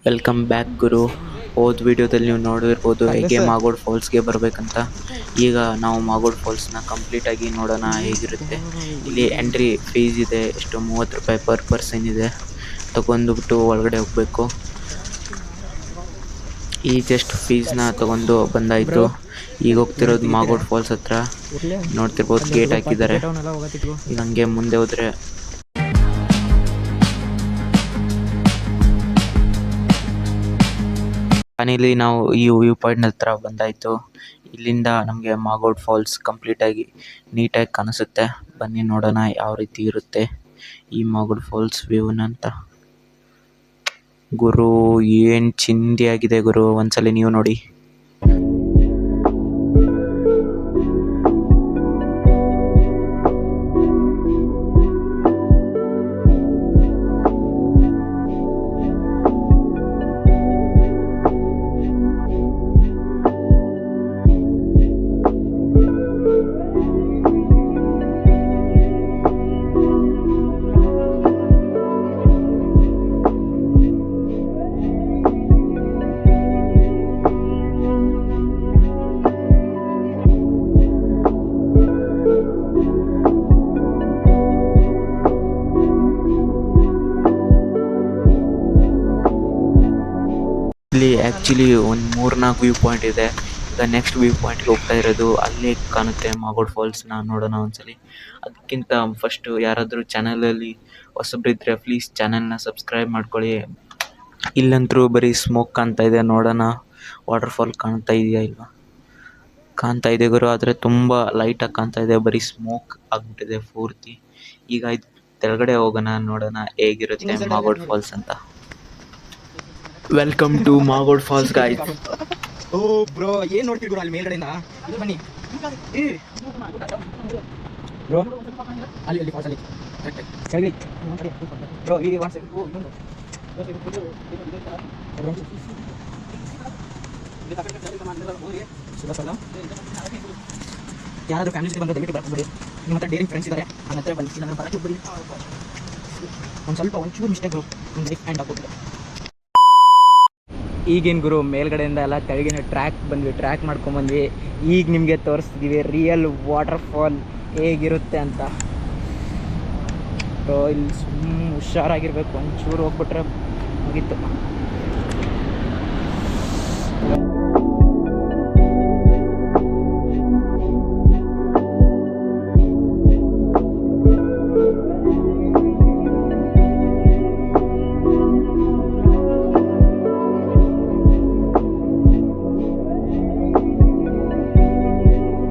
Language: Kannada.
ವೆಲ್ಕಮ್ ಬ್ಯಾಕ್ ಗುರು. ಹೋದ ವಿಡಿಯೋದಲ್ಲಿ ನೀವು ನೋಡಿರ್ಬೋದು ಹೇಗೆ ಮಾಗೋಡ್ ಫಾಲ್ಸ್ಗೆ ಬರಬೇಕಂತ. ಈಗ ನಾವು ಮಾಗೋಡ್ ಫಾಲ್ಸ್ನ ಕಂಪ್ಲೀಟಾಗಿ ನೋಡೋಣ ಹೇಗಿರುತ್ತೆ. ಇಲ್ಲಿ ಎಂಟ್ರಿ ಫೀಸ್ ಇದೆ, ಎಷ್ಟು 30 ರೂಪಾಯಿ ಪರ್ ಪರ್ಸನ್ ಇದೆ. ತಗೊಂಡುಬಿಟ್ಟು ಒಳಗಡೆ ಹೋಗಬೇಕು. ಈ ಜಸ್ಟ್ ಫೀಸ್ನ ತಗೊಂಡು ಬಂದಾಯಿತು. ಈಗ ಹೋಗ್ತಿರೋದು ಮಾಗೋಡ್ ಫಾಲ್ಸ್ ಹತ್ರ. ನೋಡ್ತಿರ್ಬೋದು ಗೇಟ್ ಹಾಕಿದ್ದಾರೆ. ಈಗ ಹಂಗೆ ಮುಂದೆ ಹೋದರೆ ಫೈನಲಿ ನಾವು ಈ ವ್ಯೂ ಪಾಯಿಂಟ್ ಹತ್ರ ಬಂದಾಯಿತು. ಇಲ್ಲಿಂದ ನಮಗೆ ಮಾಗೋಡ್ ಫಾಲ್ಸ್ ಕಂಪ್ಲೀಟಾಗಿ ನೀಟಾಗಿ ಕಾಣಿಸುತ್ತೆ. ಬನ್ನಿ ನೋಡೋಣ ಯಾವ ರೀತಿ ಇರುತ್ತೆ ಈ ಮಾಗೋಡ್ ಫಾಲ್ಸ್ ವ್ಯೂನಂತ. ಗುರು ಏನು ಚಿಂದಿಯಾಗಿದೆ ಗುರು, ಒಂದ್ಸಲಿ ನೀವು ನೋಡಿ. ಇಲ್ಲಿ ಆ್ಯಕ್ಚುಲಿ ಒಂದು 3-4 ವ್ಯೂ ಪಾಯಿಂಟ್ ಇದೆ. ಈಗ ನೆಕ್ಸ್ಟ್ ವ್ಯೂ ಪಾಯಿಂಟ್ಗೆ ಹೋಗ್ತಾ ಇರೋದು. ಅಲ್ಲೇ ಕಾಣುತ್ತೆ ಮಾಗೋಡ್ ಫಾಲ್ಸ್ನ, ನೋಡೋಣ ಒಂದ್ಸಲಿ. ಅದಕ್ಕಿಂತ ಫಸ್ಟು ಯಾರಾದರೂ ಚಾನಲಲ್ಲಿ ಹೊಸಬ್ರಿದ್ರೆ ಪ್ಲೀಸ್ ಚಾನಲ್ನ ಸಬ್ಸ್ಕ್ರೈಬ್ ಮಾಡ್ಕೊಳ್ಳಿ. ಇಲ್ಲಂತರೂ ಬರೀ ಸ್ಮೋಕ್ ಕಾಣ್ತಾ ಇದೆ. ನೋಡೋಣ ವಾಟರ್ ಫಾಲ್ ಕಾಣ್ತಾ ಇದೆಯಾ ಇಲ್ವಾ. ಕಾಣ್ತಾ ಇದೆ ಗುರು, ಆದರೆ ತುಂಬ ಲೈಟಾಗಿ ಕಾಣ್ತಾ ಇದೆ. ಬರೀ ಸ್ಮೋಕ್ ಆಗಿಬಿಟ್ಟಿದೆ ಪೂರ್ತಿ. ಈಗ ಇದು ಕೆಳಗಡೆ ಹೋಗೋಣ, ನೋಡೋಣ ಹೇಗಿರುತ್ತೆ ಮಾಗೋಡ್ ಫಾಲ್ಸ್ ಅಂತ. Welcome to Magod Falls guys. Oh bro, ಏನ್ ನೋಡ್ತಿದ್ರು ಅಲ್ಲಿ ಮೇಲ್ಗಡೆಯಿಂದ? ಇಲ್ಲಿ ಬನ್ನಿ ಬ್ರೋ, ಅಲ್ಲಿ ಫಾಲ್ಸ್ ಅಲ್ಲಿ ಕೆಳಗೆ ಬ್ರೋ. ಈ ವಾಟ್ಸ್ ಇನ್ನೊಂದು ಯಾರಾದರೂ ಫ್ಯಾಮಿಲಿ ಜೊತೆ ಬಂದರೆ ದಯವಿಟ್ಟು ಬರ್ಕೊಬೇಡಿ. ನಿಮ್ಮ ಹತ್ರ ಡೇರಿಂಗ್ ಫ್ರೆಂಡ್ಸ್ ಇದ್ದಾರೆ, ನನ್ನ ಹತ್ರ ಬಂದು ನನ್ನ ಬರಕ್ಕೆ ಹೋಗ್ಬೇಡಿ. ಒಂದು ಸ್ವಲ್ಪ ಒಂಚೂರು ಮಿಸ್ಟೇಕ್ ಒಂದು ಲೈಫ್ ಹ್ಯಾಂಡ್ ಹಾಕೋದು. ಈಗೇನು ಗುರು, ಮೇಲ್ಗಡೆಯಿಂದ ಎಲ್ಲ ಕೆಳಗಿನ ಟ್ರ್ಯಾಕ್ ಬಂದ್ವಿ, ಟ್ರ್ಯಾಕ್ ಮಾಡ್ಕೊಂಬಂದ್ವಿ. ಈಗ ನಿಮಗೆ ತೋರಿಸ್ತಿದ್ದೀವಿ ರಿಯಲ್ ವಾಟರ್ ಫಾಲ್ ಹೇಗಿರುತ್ತೆ ಅಂತ. ಇಲ್ಲಿ ಹುಷಾರಾಗಿರ್ಬೇಕು, ಒಂಚೂರು ಹೋಗ್ಬಿಟ್ರೆ ಮುಗೀತು.